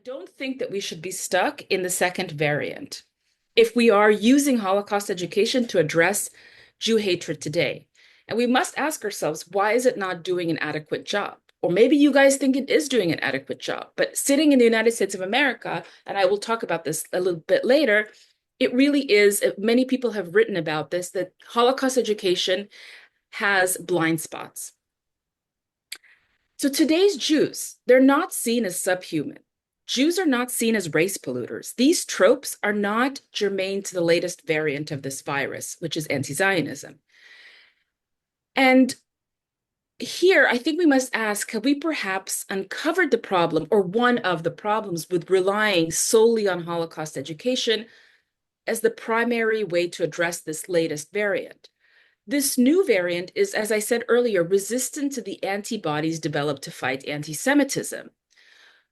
don't think that we should be stuck in the second variant if we are using Holocaust education to address Jew hatred today. And we must ask ourselves, why is it not doing an adequate job? Or maybe you guys think it is doing an adequate job, but sitting in the United States of America, and I will talk about this a little bit later, it really is, many people have written about this, that Holocaust education has blind spots. So today's Jews, they're not seen as subhuman. Jews are not seen as race polluters. These tropes are not germane to the latest variant of this virus, which is anti-Zionism. And here, I think we must ask, have we perhaps uncovered the problem or one of the problems with relying solely on Holocaust education as the primary way to address this latest variant? This new variant is, as I said earlier, resistant to the antibodies developed to fight anti-Semitism.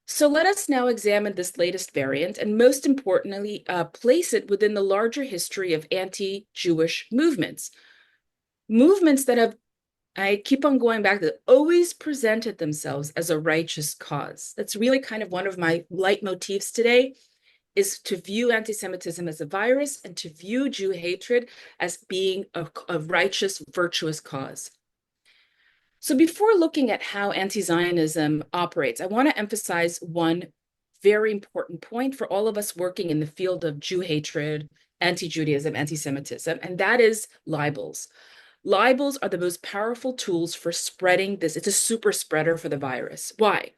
So let us now examine this latest variant and most importantly, place it within the larger history of anti-Jewish movements. Movements that have, I keep on going back, that always presented themselves as a righteous cause. That's really kind of one of my leitmotifs today, is to view anti-Semitism as a virus and to view Jew hatred as being a righteous, virtuous cause. So before looking at how anti-Zionism operates, I want to emphasize one very important point for all of us working in the field of Jew hatred, anti-Judaism, anti-Semitism, and that is libels. Libels are the most powerful tools for spreading this. It's a super spreader for the virus. Why?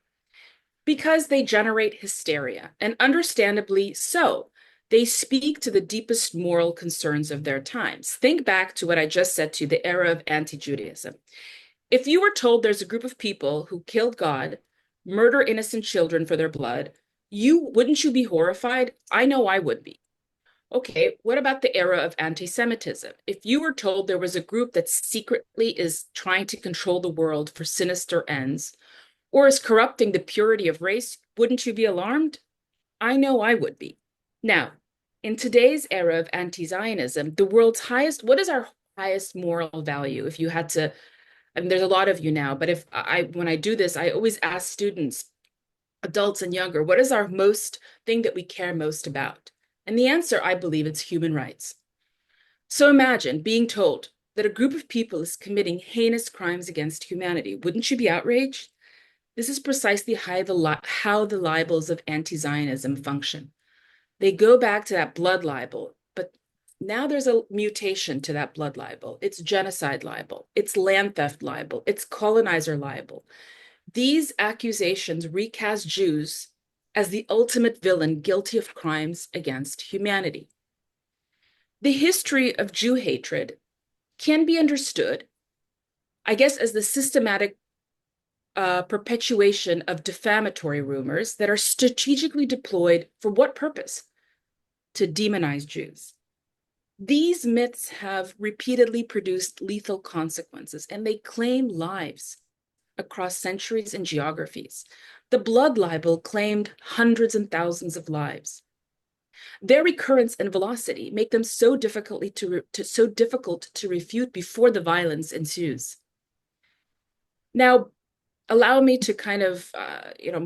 Because they generate hysteria, and understandably so. They speak to the deepest moral concerns of their times. Think back to what I just said to you, the era of anti-Judaism. If you were told there's a group of people who killed God, murder innocent children for their blood, wouldn't you be horrified? I know I would be. Okay, what about the era of anti-Semitism? If you were told there was a group that secretly is trying to control the world for sinister ends, or is corrupting the purity of race, wouldn't you be alarmed? I know I would be. Now, in today's era of anti-Zionism, what is our highest moral value? If you had to, I mean, there's a lot of you now, but when I do this, I always ask students, adults and younger, what is our most thing that we care most about? And the answer, I believe, it's human rights. So imagine being told that a group of people is committing heinous crimes against humanity. Wouldn't you be outraged? This is precisely how the libels of anti-Zionism function. They go back to that blood libel, but now there's a mutation to that blood libel. It's genocide libel, it's land theft libel, it's colonizer libel. These accusations recast Jews as the ultimate villain guilty of crimes against humanity. The history of Jew hatred can be understood, I guess, as the systematic perpetuation of defamatory rumors that are strategically deployed for what purpose? To demonize Jews. These myths have repeatedly produced lethal consequences, and they claim lives across centuries and geographies. The blood libel claimed hundreds and thousands of lives. Their recurrence and velocity make them so difficult to refute before the violence ensues. Now, allow me to kind of,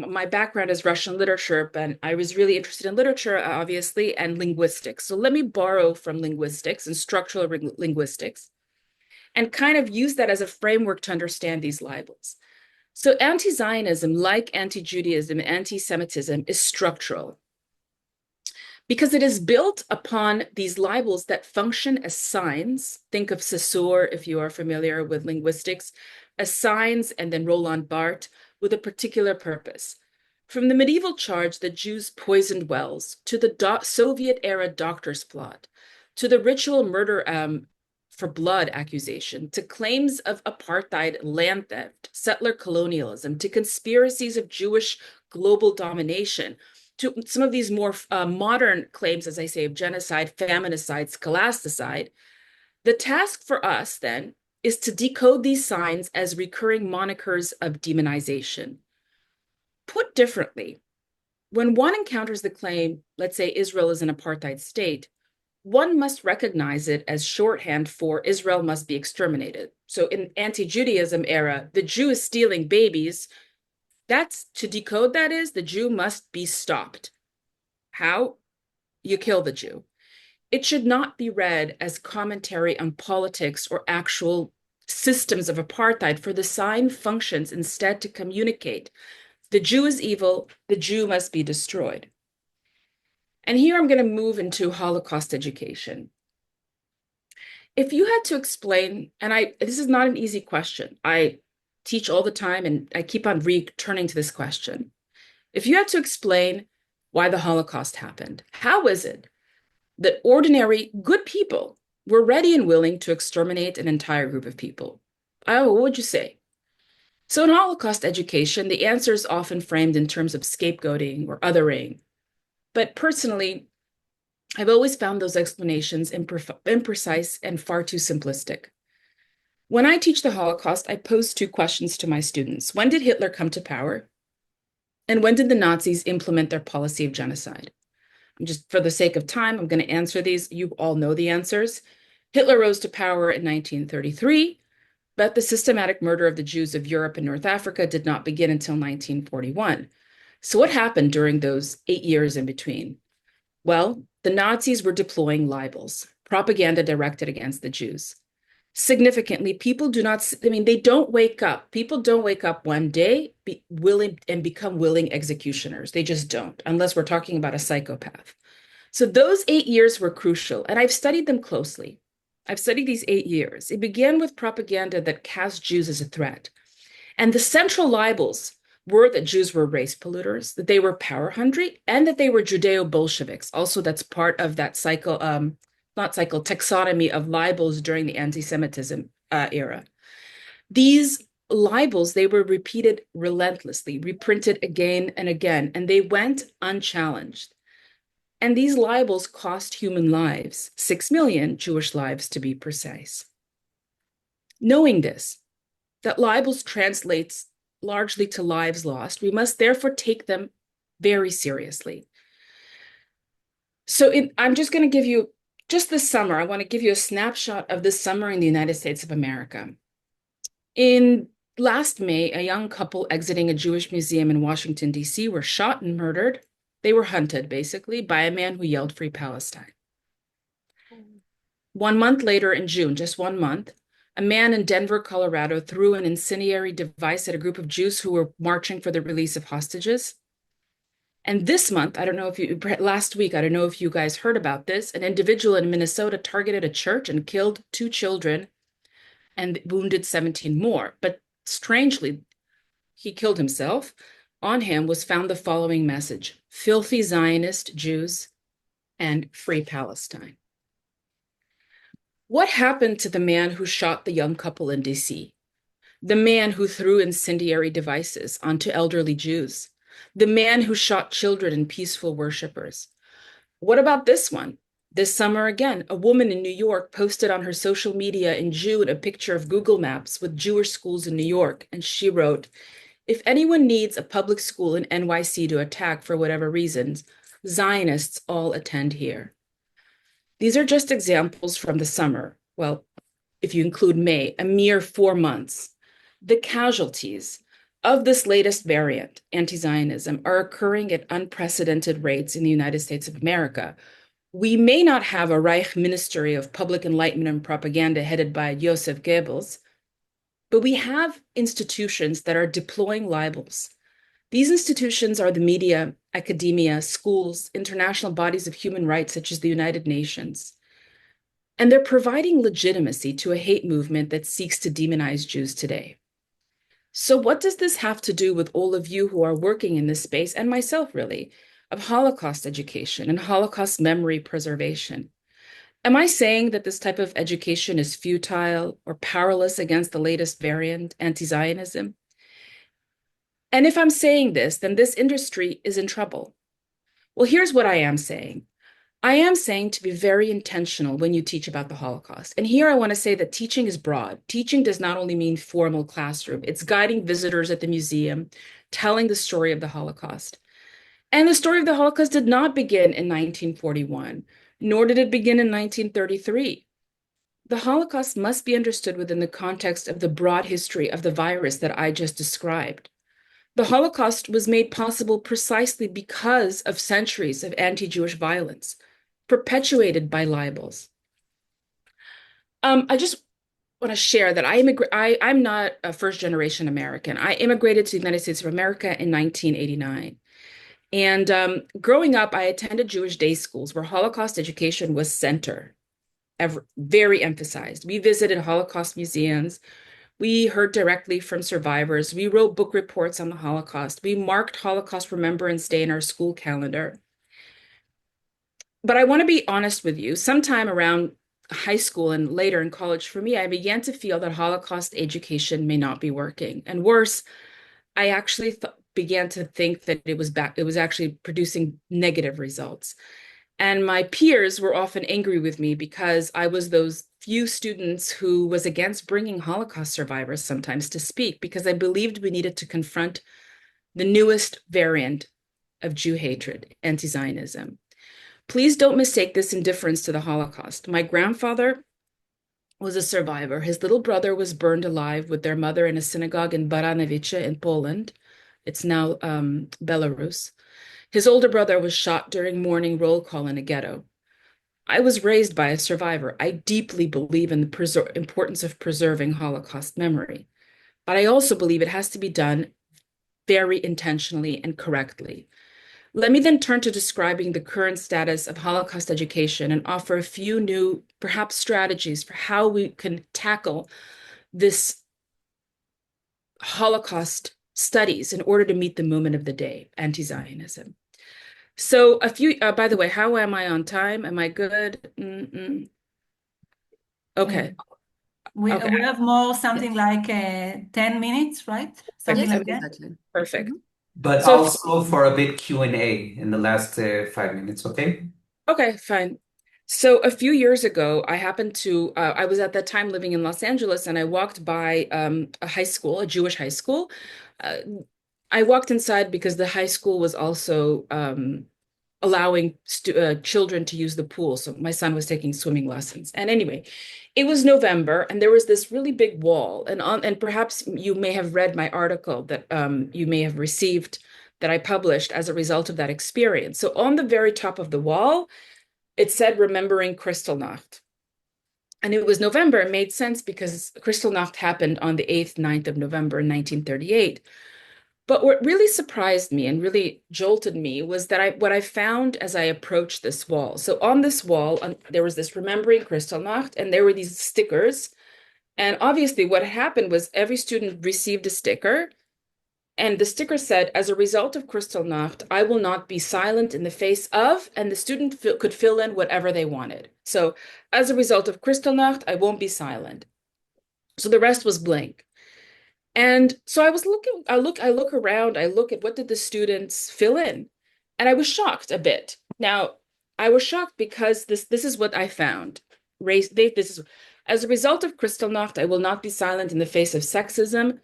my background is Russian literature, but I was really interested in literature, obviously, and linguistics. So let me borrow from linguistics and structural linguistics and kind of use that as a framework to understand these libels. So anti-Zionism, like anti-Judaism, anti-Semitism, is structural because it is built upon these libels that function as signs. Think of Saussure, if you are familiar with linguistics, as signs, and then Roland Barthes, with a particular purpose. From the medieval charge that Jews poisoned wells, to the Soviet-era doctor's plot, to the ritual murder for blood accusation, to claims of apartheid, land theft, settler colonialism, to conspiracies of Jewish global domination, to some of these more modern claims, as I say, of genocide, faminicide, scholasticide. The task for us, then, is to decode these signs as recurring monikers of demonization. Put differently, when one encounters the claim, let's say Israel is an apartheid state, one must recognize it as shorthand for Israel must be exterminated. So in anti-Judaism era, the Jew is stealing babies That's to decode that is the Jew must be stopped. How? You kill the Jew. It should not be read as commentary on politics or actual systems of apartheid, for the sign functions instead to communicate the Jew is evil, the Jew must be destroyed. And here I'm going to move into Holocaust education. If you had to explain, and this is not an easy question. I teach all the time and I keep on returning to this question. If you had to explain why the Holocaust happened, how is it that ordinary good people were ready and willing to exterminate an entire group of people? What would you say? So in Holocaust education, the answer is often framed in terms of scapegoating or othering. But personally, I've always found those explanations imprecise and far too simplistic. When I teach the Holocaust, I pose two questions to my students. When did Hitler come to power? And when did the Nazis implement their policy of genocide? Just for the sake of time, I'm going to answer these. You all know the answers. Hitler rose to power in 1933, but the systematic murder of the Jews of Europe and North Africa did not begin until 1941. So what happened during those 8 years in between? Well, the Nazis were deploying libels, propaganda directed against the Jews. Significantly, people do not, they don't wake up. People don't wake up one day willing and become willing executioners. They just don't, unless we're talking about a psychopath. So those 8 years were crucial, and I've studied them closely. I've studied these 8 years. It began with propaganda that cast Jews as a threat. And the central libels were that Jews were race polluters, that they were power hungry, and that they were Judeo-Bolsheviks. Also, that's part of that taxonomy of libels during the anti-Semitism era. These libels, they were repeated relentlessly, reprinted again and again, and they went unchallenged. And these libels cost human lives, 6 million Jewish lives to be precise. Knowing this, that libels translates largely to lives lost, we must therefore take them very seriously. So I'm just going to give you, just this summer, I want to give you a snapshot of this summer in the United States of America. In last May, a young couple exiting a Jewish museum in Washington, D.C. were shot and murdered. They were hunted, basically, by a man who yelled "Free Palestine." 1 month later, in June, just 1 month, a man in Denver, Colorado, threw an incendiary device at a group of Jews who were marching for the release of hostages. And this month, last week, I don't know if you guys heard about this, an individual in Minnesota targeted a church and killed 2 children and wounded 17 more. But strangely, he killed himself. On him was found the following message: "Filthy Zionist Jews" and "Free Palestine." What happened to the man who shot the young couple in DC? The man who threw incendiary devices onto elderly Jews? The man who shot children and peaceful worshipers? What about this one? This summer again, a woman in New York posted on her social media in June a picture of Google Maps with Jewish schools in New York, and she wrote, "If anyone needs a public school in NYC to attack for whatever reasons, Zionists all attend here." These are just examples from the summer. Well, if you include May, a mere 4 months. The casualties of this latest variant, anti-Zionism, are occurring at unprecedented rates in the United States of America. We may not have a Reich Ministry of Public Enlightenment and Propaganda headed by Joseph Goebbels, but we have institutions that are deploying libels. These institutions are the media, academia, schools, international bodies of human rights such as the United Nations. And they're providing legitimacy to a hate movement that seeks to demonize Jews today. So what does this have to do with all of you who are working in this space, and myself really, of Holocaust education and Holocaust memory preservation? Am I saying that this type of education is futile or powerless against the latest variant, anti-Zionism? And if I'm saying this, then this industry is in trouble. Well, here's what I am saying. I am saying to be very intentional when you teach about the Holocaust. And here I want to say that teaching is broad. Teaching does not only mean formal classroom. It's guiding visitors at the museum, telling the story of the Holocaust. And the story of the Holocaust did not begin in 1941, nor did it begin in 1933. The Holocaust must be understood within the context of the broad history of the virus that I just described. The Holocaust was made possible precisely because of centuries of anti-Jewish violence, perpetuated by libels. I just want to share that I'm not a first generation American. I immigrated to the United States of America in 1989. And growing up, I attended Jewish day schools where Holocaust education was very emphasized. We visited Holocaust museums. We heard directly from survivors. We wrote book reports on the Holocaust. We marked Holocaust Remembrance Day in our school calendar. But I want to be honest with you. Sometime around high school and later in college, for me, I began to feel that Holocaust education may not be working. And worse, I actually began to think that it was actually producing negative results. And my peers were often angry with me because I was those few students who was against bringing Holocaust survivors sometimes to speak because I believed we needed to confront the newest variant of Jew hatred, anti-Zionism. Please don't mistake this indifference to the Holocaust. My grandfather was a survivor. His little brother was burned alive with their mother in a synagogue in Baranowice in Poland. It's now Belarus. His older brother was shot during morning roll call in a ghetto. I was raised by a survivor. I deeply believe in the importance of preserving Holocaust memory, but I also believe it has to be done very intentionally and correctly. Let me then turn to describing the current status of Holocaust education and offer a few new, perhaps, strategies for how we can tackle this Holocaust studies in order to meet the movement of the day, anti-Zionism. So by the way, how am I on time? Am I good? Uh, Okay. Okay. we have more something Yes. like 10 minutes, right? Something Yes, like that. exactly. Perfect. Mhm. But So, also for a bit Q&A in the last 5 minutes, okay? okay, fine. So a few years ago, I was at that time living in Los Angeles and I walked by a high school, a Jewish high school. Uh, I walked inside because the high school was also allowing children to use the pool. So my son was taking swimming lessons. And anyway, it was November, and there was this really big wall. And perhaps you may have read my article that you may have received that I published as a result of that experience. So on the very top of the wall, it said "Remembering Kristallnacht." And it was November. It made sense because Kristallnacht happened on the 8th, 9th of November in 1938. But what really surprised me and really jolted me was that what I found as I approached this wall. So on this wall, there was this "Remembering Kristallnacht," and there were these stickers. And obviously, what happened was every student received a sticker, and the sticker said, "As a result of Kristallnacht, I will not be silent in the face of," and the student could fill in whatever they wanted. So, as a result of Kristallnacht, I won't be silent. So the rest was blank. And so I was looking, I look around, I look at what did the students fill in, and I was shocked a bit. Now, I was shocked because this is what I found. This is as a result of Kristallnacht, I will not be silent in the face of sexism,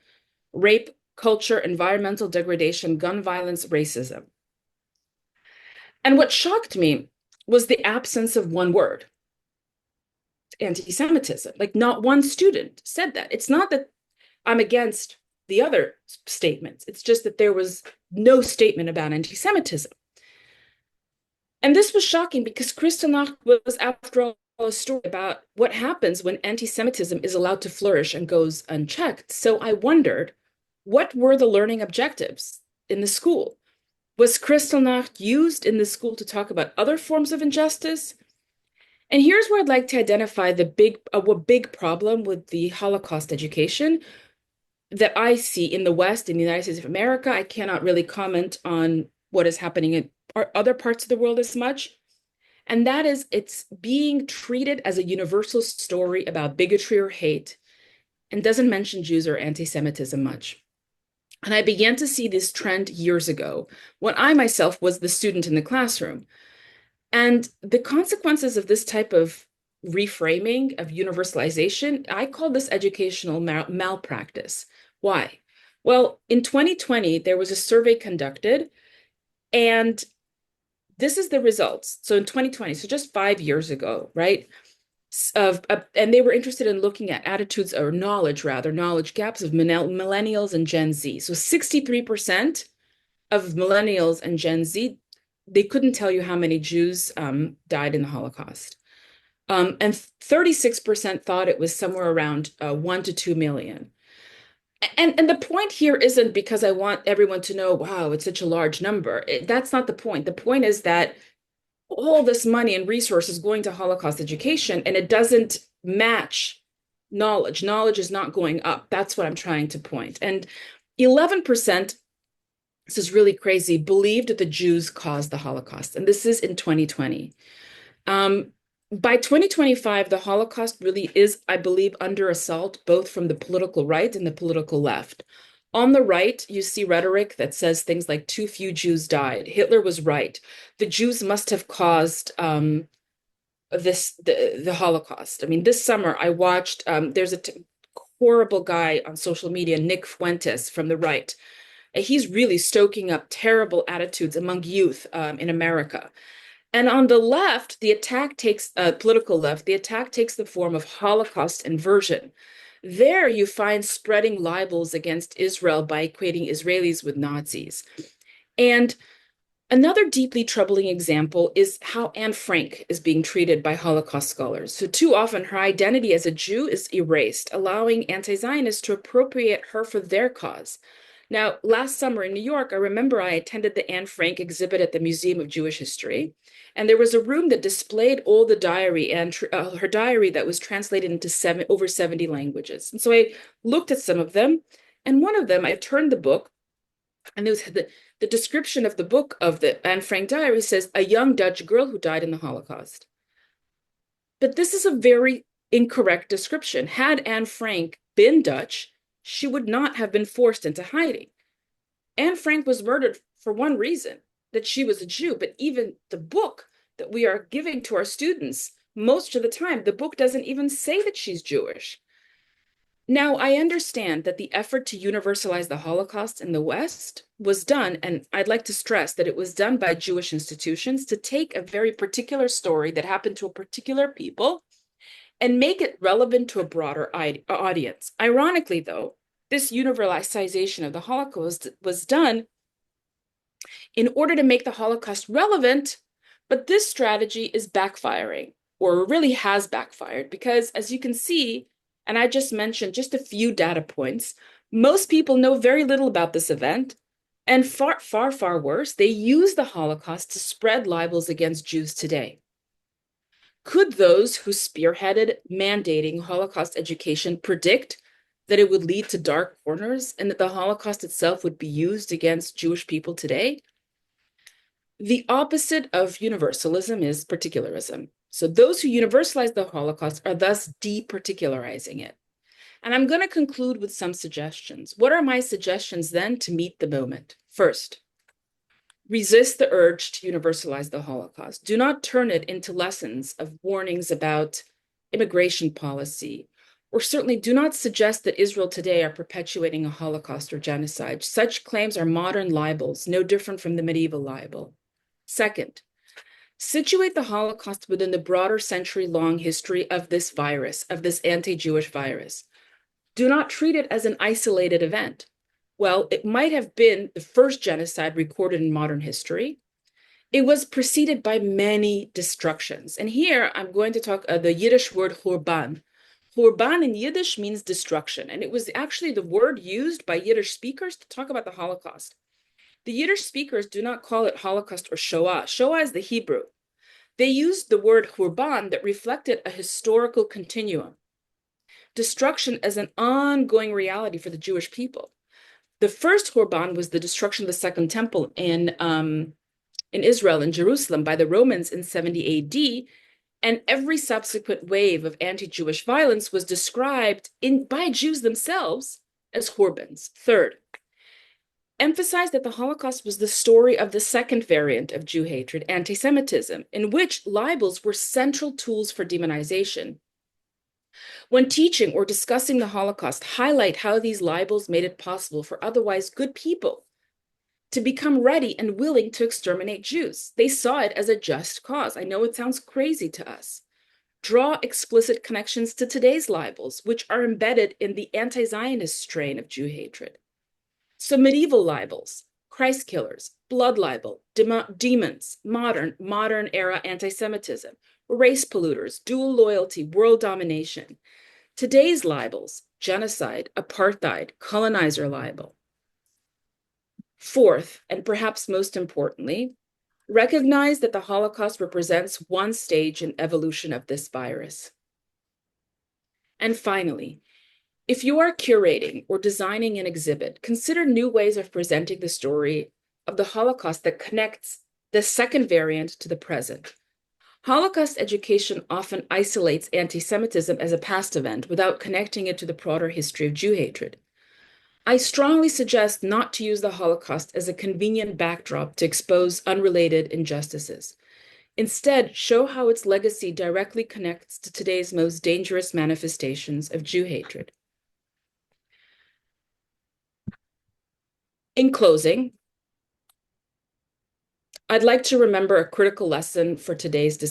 rape, culture, environmental degradation, gun violence, racism. And what shocked me was the absence of one word, anti-Semitism. Like not one student said that. It's not that I'm against the other statements. It's just that there was no statement about anti-Semitism. And this was shocking because Kristallnacht was, after all, a story about what happens when anti-Semitism is allowed to flourish and goes unchecked. So I wondered, what were the learning objectives in the school? Was Kristallnacht used in the school to talk about other forms of injustice? And here's where I'd like to identify the big problem with the Holocaust education that I see in the West, in the United States of America. I cannot really comment on what is happening in other parts of the world as much. And that is, it's being treated as a universal story about bigotry or hate and doesn't mention Jews or anti-Semitism much. And I began to see this trend years ago when I myself was the student in the classroom. And the consequences of this type of reframing, of universalization, I call this educational malpractice. Why? Well, in 2020, there was a survey conducted, and this is the results. So in 2020, so just 5 years ago, right? and they were interested in looking at attitudes or knowledge gaps of millennials and Gen Z. So 63% of millennials and Gen Z, they couldn't tell you how many Jews died in the Holocaust. And 36% thought it was somewhere around 1 to 2 million. And the point here isn't because I want everyone to know, wow, it's such a large number. That's not the point. The point is that all this money and resources going to Holocaust education, and it doesn't match knowledge. Knowledge is not going up. That's what I'm trying to point. And 11%, this is really crazy, believed that the Jews caused the Holocaust. And this is in 2020. By 2025, the Holocaust really is, I believe, under assault, both from the political right and the political left. On the right, you see rhetoric that says things like too few Jews died. Hitler was right. The Jews must have caused the Holocaust. I mean, this summer I watched, there's a horrible guy on social media, Nick Fuentes from the right. He's really stoking up terrible attitudes among youth in America. And on the left, the attack takes, political left, the attack takes the form of Holocaust inversion. There you find spreading libels against Israel by equating Israelis with Nazis. And another deeply troubling example is how Anne Frank is being treated by Holocaust scholars. So too often her identity as a Jew is erased, allowing anti-Zionists to appropriate her for their cause. Now, last summer in New York, I remember I attended the Anne Frank exhibit at the Museum of Jewish History, and there was a room that displayed all the diary and her diary that was translated into over 70 languages. And so I looked at some of them, and one of them, I turned the book, and there was the description of the book of the Anne Frank diary says, a young Dutch girl who died in the Holocaust. But this is a very incorrect description. Had Anne Frank been Dutch, she would not have been forced into hiding. Anne Frank was murdered for one reason, that she was a Jew. But even the book that we are giving to our students, most of the time, the book doesn't even say that she's Jewish. Now, I understand that the effort to universalize the Holocaust in the West was done, and I'd like to stress that it was done by Jewish institutions to take a very particular story that happened to a particular people and make it relevant to a broader audience. Ironically, though, this universalization of the Holocaust was done in order to make the Holocaust relevant, but this strategy is backfiring, or really has backfired, because as you can see, and I just mentioned just a few data points, most people know very little about this event, and far worse, they use the Holocaust to spread libels against Jews today. Could those who spearheaded mandating Holocaust education predict that it would lead to dark corners and that the Holocaust itself would be used against Jewish people today? The opposite of universalism is particularism. So those who universalize the Holocaust are thus departicularizing it. And I'm going to conclude with some suggestions. What are my suggestions then to meet the moment? First, resist the urge to universalize the Holocaust. Do not turn it into lessons of warnings about immigration policy, or certainly do not suggest that Israel today are perpetuating a Holocaust or genocide. Such claims are modern libels, no different from the medieval libel. Second, situate the Holocaust within the broader century-long history of this virus, of this anti-Jewish virus. Do not treat it as an isolated event. Well, it might have been the first genocide recorded in modern history. It was preceded by many destructions. And here I'm going to talk the Yiddish word Hurban. Hurban in Yiddish means destruction. And it was actually the word used by Yiddish speakers to talk about the Holocaust. The Yiddish speakers do not call it Holocaust or Shoah. Shoah is the Hebrew. They used the word Hurban that reflected a historical continuum. Destruction as an ongoing reality for the Jewish people. The first Hurban was the destruction of the Second Temple in Israel, in Jerusalem, by the Romans in 70 AD, and every subsequent wave of anti-Jewish violence was described by Jews themselves as Hurbans. Third, emphasize that the Holocaust was the story of the second variant of Jew hatred, anti-Semitism, in which libels were central tools for demonization. When teaching or discussing the Holocaust, highlight how these libels made it possible for otherwise good people to become ready and willing to exterminate Jews. They saw it as a just cause. I know it sounds crazy to us. Draw explicit connections to today's libels, which are embedded in the anti-Zionist strain of Jew hatred. So medieval libels, Christ killers, blood libel, demons, modern era anti-Semitism, race polluters, dual loyalty, world domination. Today's libels, genocide, apartheid, colonizer libel. Fourth, and perhaps most importantly, recognize that the Holocaust represents one stage in evolution of this virus. And finally, if you are curating or designing an exhibit, consider new ways of presenting the story of the Holocaust that connects the second variant to the present. Holocaust education often isolates anti-Semitism as a past event without connecting it to the broader history of Jew hatred. I strongly suggest not to use the Holocaust as a convenient backdrop to expose unrelated injustices. Instead, show how its legacy directly connects to today's most dangerous manifestations of Jew hatred. In closing, I'd like to remember a critical lesson for today's discussion.